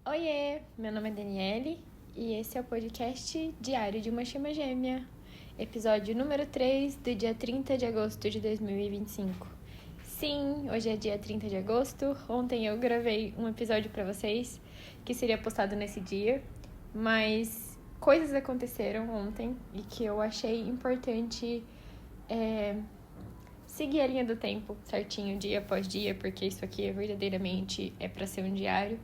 Oiê, meu nome é Daniele e esse é o podcast Diário de uma Chama Gêmea, episódio número 3 do dia 30 de agosto de 2025. Sim, hoje é dia 30 de agosto, ontem eu gravei um episódio pra vocês que seria postado nesse dia, mas coisas aconteceram ontem e que eu achei importante seguir a linha do tempo certinho, dia após dia, porque isso aqui verdadeiramente é pra ser um diário.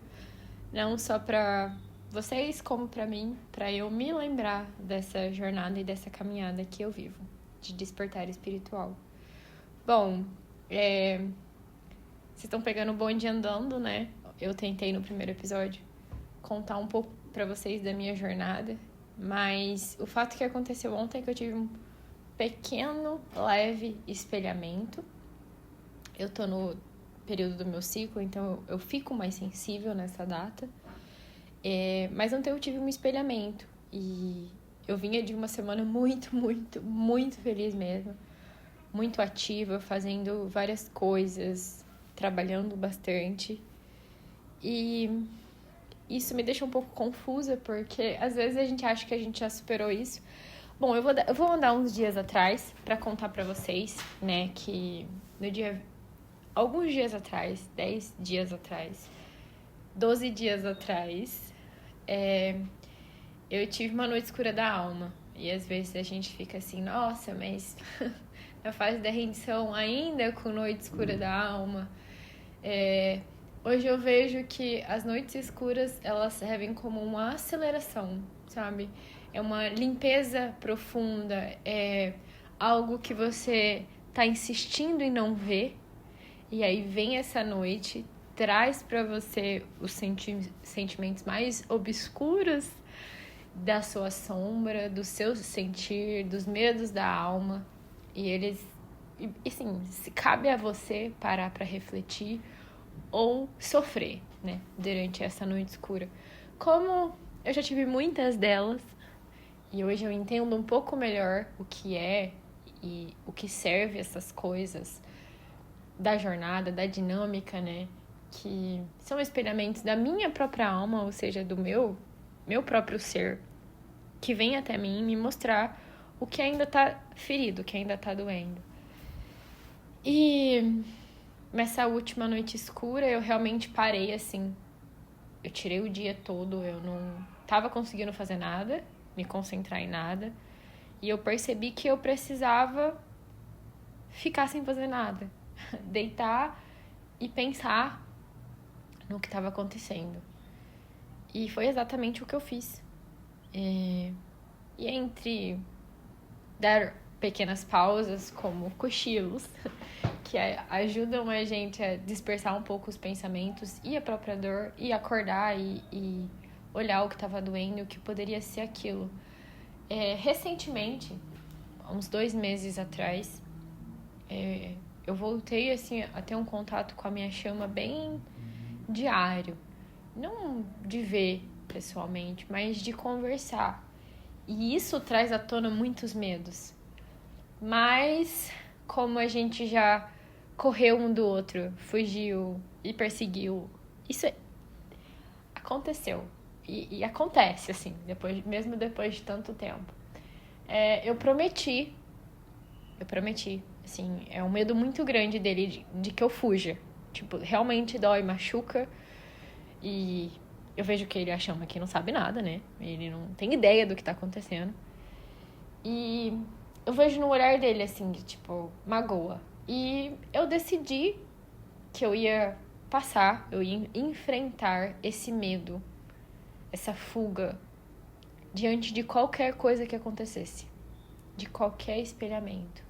Não só para vocês, como para mim, para eu me lembrar dessa jornada e dessa caminhada que eu vivo, de despertar espiritual. Bom, vocês estão pegando o bonde andando, né? Eu tentei no primeiro episódio contar um pouco para vocês da minha jornada, mas o fato que aconteceu ontem é que eu tive um pequeno, leve espelhamento. Eu tô no período do meu ciclo, então eu fico mais sensível nessa data. Mas ontem eu tive um espelhamento e eu vinha de uma semana muito feliz mesmo. Muito ativa, fazendo várias coisas, trabalhando bastante. E isso me deixa um pouco confusa, porque às vezes a gente acha que a gente já superou isso. Bom, eu vou andar uns dias atrás pra contar pra vocês, né, que no dia... Alguns dias atrás, 10 dias atrás, 12 dias atrás, eu tive uma noite escura da alma. E às vezes a gente fica assim, nossa, mas na fase da rendição ainda com noite escura da alma. Hoje eu vejo que as noites escuras, elas servem como uma aceleração, sabe? É uma limpeza profunda, é algo que você tá insistindo em não ver. E aí vem essa noite, traz pra você os sentimentos mais obscuros da sua sombra, do seu sentir, dos medos da alma. E eles, assim, se cabe a você parar pra refletir ou sofrer, né, durante essa noite escura. Como eu já tive muitas delas, e hoje eu entendo um pouco melhor o que é e o que serve essas coisas da jornada, da dinâmica, né? Que são espelhamentos da minha própria alma, ou seja, do meu próprio ser, que vem até mim me mostrar o que ainda tá ferido, o que ainda tá doendo. E nessa última noite escura, eu realmente parei, assim. Eu tirei o dia todo, eu não tava conseguindo fazer nada, me concentrar em nada. E eu percebi que eu precisava ficar sem fazer nada. Deitar e pensar no que estava acontecendo. E foi exatamente o que eu fiz. E entre dar pequenas pausas, como cochilos, que ajudam a gente a dispersar um pouco os pensamentos e a própria dor, e acordar e olhar o que estava doendo, o que poderia ser aquilo. Recentemente, uns 2 meses atrás, eu voltei assim, a ter um contato com a minha chama bem diário. Não de ver pessoalmente, mas de conversar. E isso traz à tona muitos medos. Mas como a gente já correu um do outro, fugiu e perseguiu, isso aconteceu. E acontece, assim, mesmo depois de tanto tempo. Eu prometi, assim, é um medo muito grande dele de que eu fuja. Tipo, realmente dói, machuca. E eu vejo que ele chama que não sabe nada, né? Ele não tem ideia do que tá acontecendo. E eu vejo no olhar dele, assim, de tipo, magoa. E eu decidi que eu ia passar, eu ia enfrentar esse medo, essa fuga, diante de qualquer coisa que acontecesse. De qualquer espelhamento.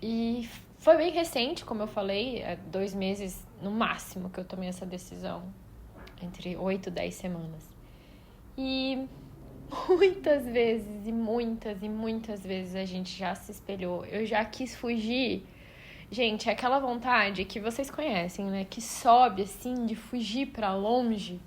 E foi bem recente, como eu falei, 2 meses no máximo que eu tomei essa decisão. Entre 8 e 10 semanas. E muitas vezes, e muitas vezes a gente já se espelhou. Eu já quis fugir. Gente, é aquela vontade que vocês conhecem, né? Que sobe, assim, de fugir pra longe.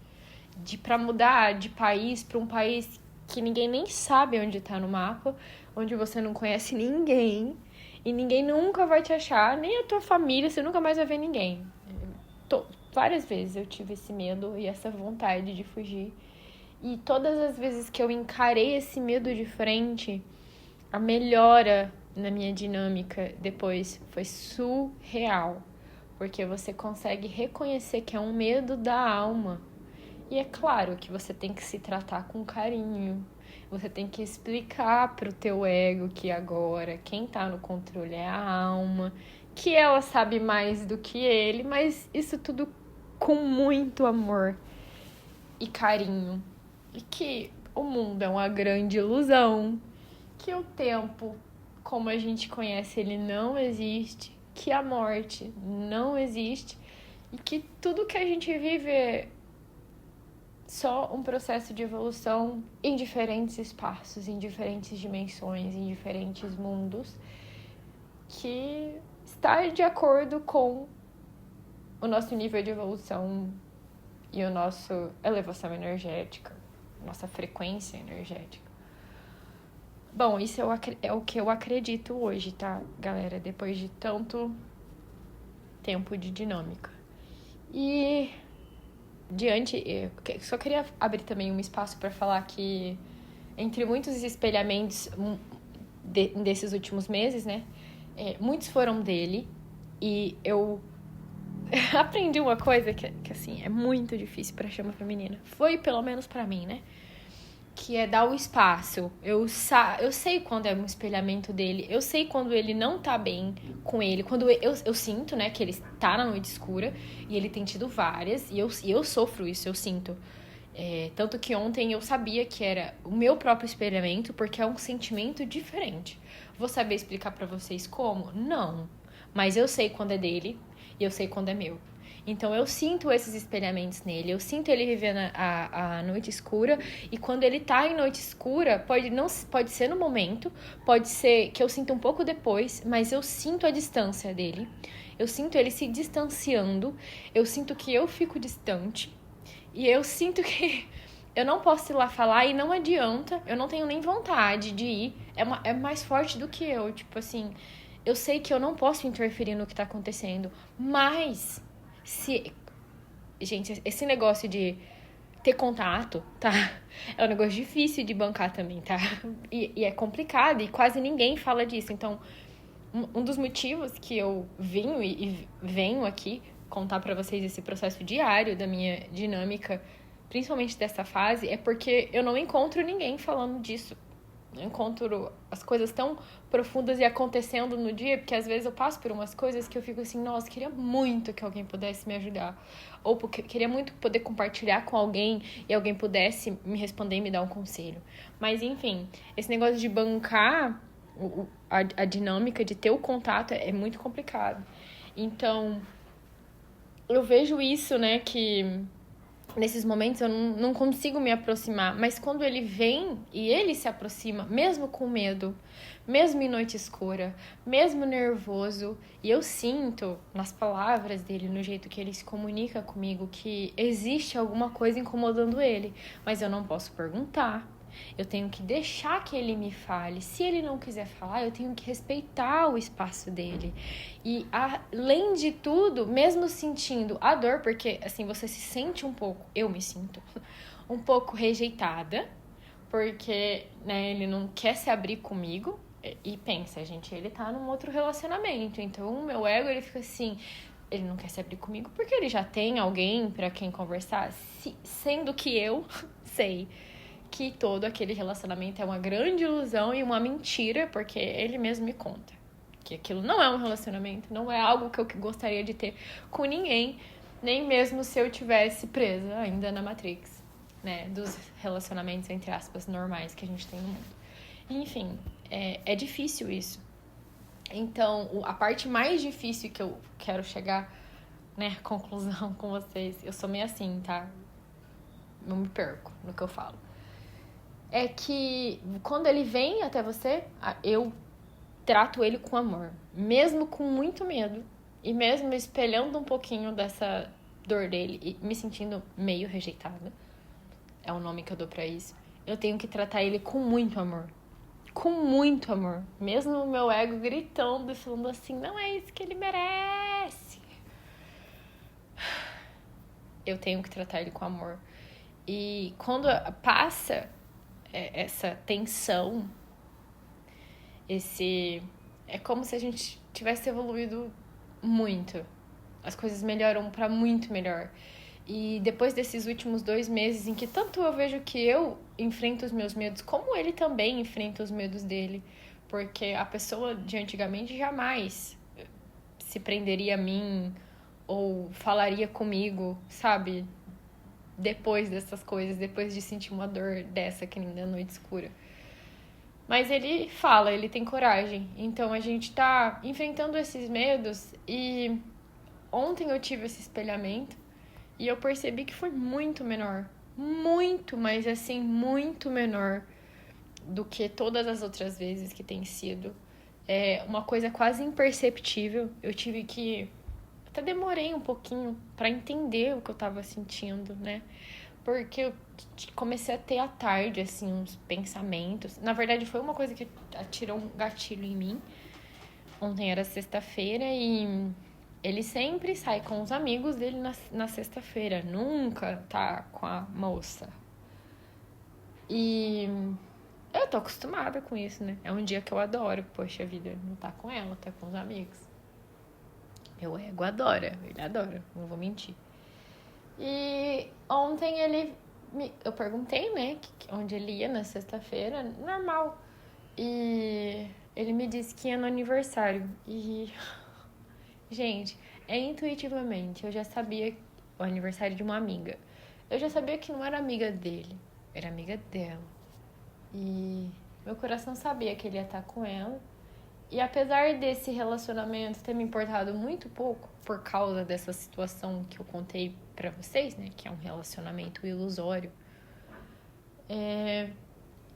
Pra mudar de país pra um país que ninguém nem sabe onde tá no mapa. Onde você não conhece ninguém. E ninguém nunca vai te achar. Nem a tua família, você nunca mais vai ver ninguém. várias vezes eu tive esse medo e essa vontade de fugir. E todas as vezes que eu encarei esse medo de frente, a melhora na minha dinâmica depois foi surreal. Porque você consegue reconhecer que é um medo da alma. E é claro que você tem que se tratar com carinho. Você tem que explicar pro teu ego que agora quem tá no controle é a alma, que ela sabe mais do que ele, mas isso tudo com muito amor e carinho. E que o mundo é uma grande ilusão, que o tempo, como a gente conhece, ele não existe, que a morte não existe e que tudo que a gente vive é só um processo de evolução em diferentes espaços, em diferentes dimensões, em diferentes mundos, que está de acordo com o nosso nível de evolução e a nossa elevação energética, nossa frequência energética. Bom, isso é o que eu acredito hoje, tá, galera? Depois de tanto tempo de dinâmica. E diante, eu só queria abrir também um espaço para falar que, entre muitos espelhamentos desses últimos meses, né, muitos foram dele, e eu aprendi uma coisa que assim, é muito difícil para chama feminina. Foi pelo menos para mim, né? Que é dar o espaço. Eu sei quando é um espelhamento dele. Eu sei quando ele não tá bem com ele. Quando eu sinto, né, que ele tá na noite escura. E ele tem tido várias. E eu sofro isso, eu sinto. Tanto que ontem eu sabia que era o meu próprio espelhamento. Porque é um sentimento diferente. Vou saber explicar pra vocês como? Não. Mas eu sei quando é dele. E eu sei quando é meu. Então eu sinto esses espelhamentos nele, eu sinto ele vivendo a noite escura, e quando ele tá em noite escura, pode ser no momento, pode ser que eu sinta um pouco depois, mas eu sinto a distância dele, eu sinto ele se distanciando, eu sinto que eu fico distante, e eu sinto que eu não posso ir lá falar e não adianta, eu não tenho nem vontade de ir, é mais forte do que eu, tipo assim, eu sei que eu não posso interferir no que tá acontecendo, mas gente, esse negócio de ter contato, tá? É um negócio difícil de bancar também, tá? E é complicado e quase ninguém fala disso. Então, um dos motivos que eu vim e venho aqui contar pra vocês esse processo diário da minha dinâmica, principalmente dessa fase, é porque eu não encontro ninguém falando disso. Eu encontro as coisas tão profundas e acontecendo no dia, porque às vezes eu passo por umas coisas que eu fico assim, nossa, queria muito que alguém pudesse me ajudar. Ou porque queria muito poder compartilhar com alguém e alguém pudesse me responder e me dar um conselho. Mas enfim, esse negócio de bancar a dinâmica, de ter o contato é muito complicado. Então, eu vejo isso, né, que nesses momentos eu não consigo me aproximar, mas quando ele vem e ele se aproxima, mesmo com medo, mesmo em noite escura, mesmo nervoso, e eu sinto nas palavras dele, no jeito que ele se comunica comigo, que existe alguma coisa incomodando ele, mas eu não posso perguntar. Eu tenho que deixar que ele me fale. Se ele não quiser falar, eu tenho que respeitar o espaço dele. E além de tudo, mesmo sentindo a dor, porque assim, você se sente um pouco, eu me sinto um pouco rejeitada, porque, né, ele não quer se abrir comigo. E pensa, gente, ele tá num outro relacionamento. Então o meu ego, ele fica assim, ele não quer se abrir comigo porque ele já tem alguém pra quem conversar, sendo que eu sei que todo aquele relacionamento é uma grande ilusão e uma mentira, porque ele mesmo me conta que aquilo não é um relacionamento, não é algo que eu gostaria de ter com ninguém, nem mesmo se eu tivesse presa ainda na Matrix, né, dos relacionamentos, entre aspas, normais que a gente tem no mundo. Enfim, é difícil isso. Então, a parte mais difícil que eu quero chegar, né, conclusão com vocês, eu sou meio assim, tá? Não me perco no que eu falo. É que quando ele vem até você, eu trato ele com amor, mesmo com muito medo e mesmo espelhando um pouquinho dessa dor dele e me sentindo meio rejeitada. É o nome que eu dou pra isso. Eu tenho que tratar ele com muito amor. Com muito amor. Mesmo o meu ego gritando e falando assim, não é isso que ele merece. eu tenho que tratar ele com amor. E quando passa essa tensão, é como se a gente tivesse evoluído muito. As coisas melhoram para muito melhor. E depois desses últimos 2 meses em que tanto eu vejo que eu enfrento os meus medos, como ele também enfrenta os medos dele. Porque a pessoa de antigamente jamais se prenderia a mim ou falaria comigo, sabe? Depois dessas coisas, depois de sentir uma dor dessa que nem da noite escura. Mas ele fala, ele tem coragem. Então a gente tá enfrentando esses medos e ontem eu tive esse espelhamento e eu percebi que foi muito menor. Muito, mas assim, muito menor do que todas as outras vezes que tem sido. É uma coisa quase imperceptível. Eu tive que... Até demorei um pouquinho pra entender o que eu tava sentindo, né? Porque eu comecei a ter à tarde, assim, uns pensamentos. Na verdade, foi uma coisa que atirou um gatilho em mim. Ontem era sexta-feira e ele sempre sai com os amigos dele na sexta-feira. Nunca tá com a moça. E eu tô acostumada com isso, né? É um dia que eu adoro. Poxa vida, não tá com ela, tá com os amigos. Meu ego adora, ele adora, não vou mentir. E ontem eu perguntei, né, onde ele ia na sexta-feira, normal. E ele me disse que ia no aniversário. E, gente, intuitivamente, eu já sabia o aniversário de uma amiga. Eu já sabia que não era amiga dele, era amiga dela. E meu coração sabia que ele ia estar com ela. E apesar desse relacionamento ter me importado muito pouco, por causa dessa situação que eu contei pra vocês, né? Que é um relacionamento ilusório.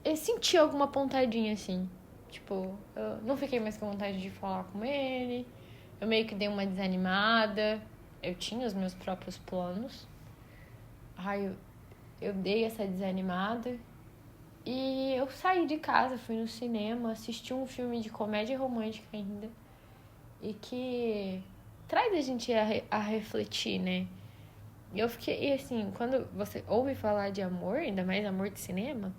Eu senti alguma pontadinha, assim. Tipo, eu não fiquei mais com vontade de falar com ele. Eu meio que dei uma desanimada. Eu tinha os meus próprios planos. Eu dei essa desanimada. E eu saí de casa, fui no cinema, assisti um filme de comédia romântica ainda. E que traz a gente a refletir, né? Eu fiquei, assim, quando você ouve falar de amor, ainda mais amor de cinema,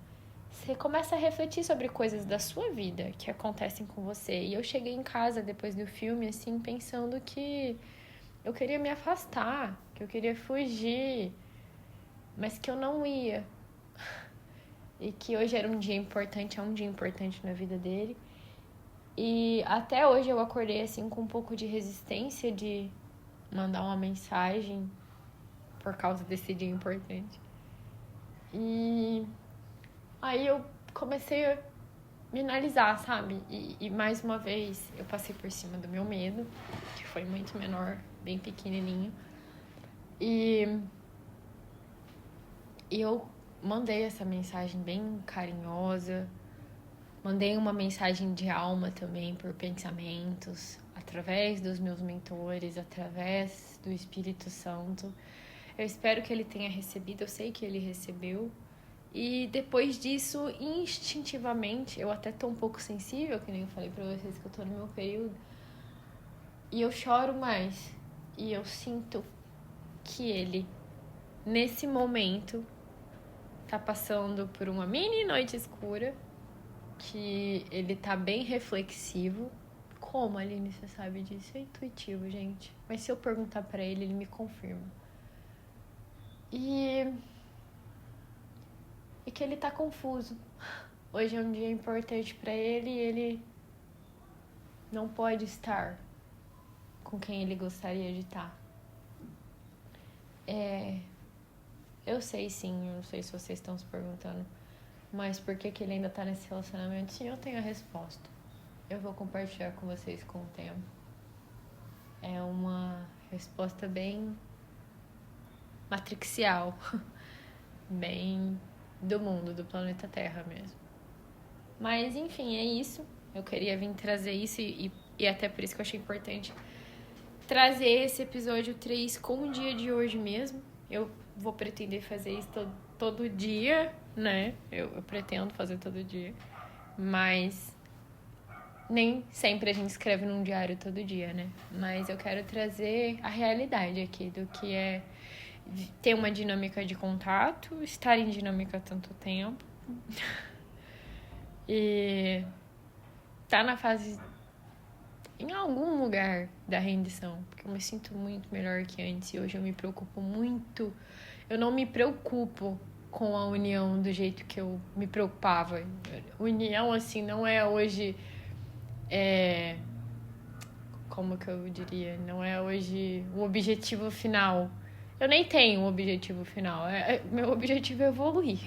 você começa a refletir sobre coisas da sua vida que acontecem com você. E eu cheguei em casa depois do filme, assim, pensando que eu queria me afastar, que eu queria fugir, mas que eu não ia. E que hoje era um dia importante, é um dia importante na vida dele. E até hoje eu acordei, assim, com um pouco de resistência de mandar uma mensagem por causa desse dia importante. E aí eu comecei a me analisar, sabe? E mais uma vez eu passei por cima do meu medo, que foi muito menor, bem pequenininho. E eu mandei essa mensagem bem carinhosa, mandei uma mensagem de alma também por pensamentos, através dos meus mentores, através do Espírito Santo. Eu espero que ele tenha recebido, eu sei que ele recebeu. E depois disso, instintivamente, eu até tô um pouco sensível, que nem eu falei pra vocês que eu tô no meu período. E eu choro mais. E eu sinto que ele, nesse momento, tá passando por uma mini noite escura, que ele tá bem reflexivo. Como, Aline, você sabe disso? É intuitivo, gente. Mas se eu perguntar pra ele, ele me confirma. E que ele tá confuso. Hoje é um dia importante pra ele e ele não pode estar com quem ele gostaria de estar. Eu sei sim, eu não sei se vocês estão se perguntando, mas por que ele ainda tá nesse relacionamento? Sim, eu tenho a resposta. Eu vou compartilhar com vocês com o tempo. É uma resposta bem matrixial, bem do mundo, do planeta Terra mesmo. Mas, enfim, é isso. Eu queria vir trazer isso e até por isso que eu achei importante trazer esse episódio 3 com o dia de hoje mesmo. Eu vou pretender fazer isso todo dia, né? Eu pretendo fazer todo dia. Mas nem sempre a gente escreve num diário todo dia, né? Mas eu quero trazer a realidade aqui do que é ter uma dinâmica de contato, estar em dinâmica há tanto tempo. E tá na fase, em algum lugar da rendição, porque eu me sinto muito melhor que antes e hoje eu me preocupo muito. Eu não me preocupo com a união do jeito que eu me preocupava. União, assim, não é hoje... como que eu diria? Não é hoje o objetivo final. Eu nem tenho um objetivo final. Meu objetivo é evoluir.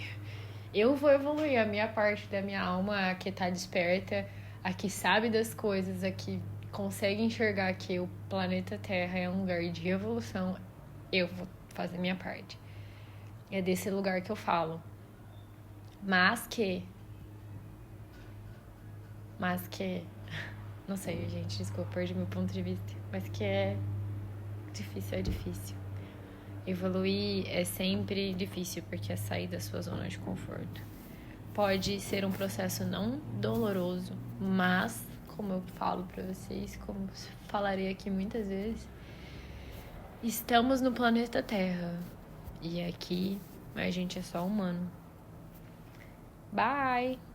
Eu vou evoluir a minha parte da minha alma, a que tá desperta, a que sabe das coisas, a que consegue enxergar que o planeta Terra é um lugar de evolução. Eu vou fazer a minha parte. É desse lugar que eu falo. Mas que... Não sei, gente, desculpa, perdi meu ponto de vista. Mas que é difícil, é difícil. Evoluir é sempre difícil, porque é sair da sua zona de conforto. Pode ser um processo não doloroso, mas, como eu falo pra vocês, como falarei aqui muitas vezes, estamos no planeta Terra. E aqui a gente é só humano. Bye!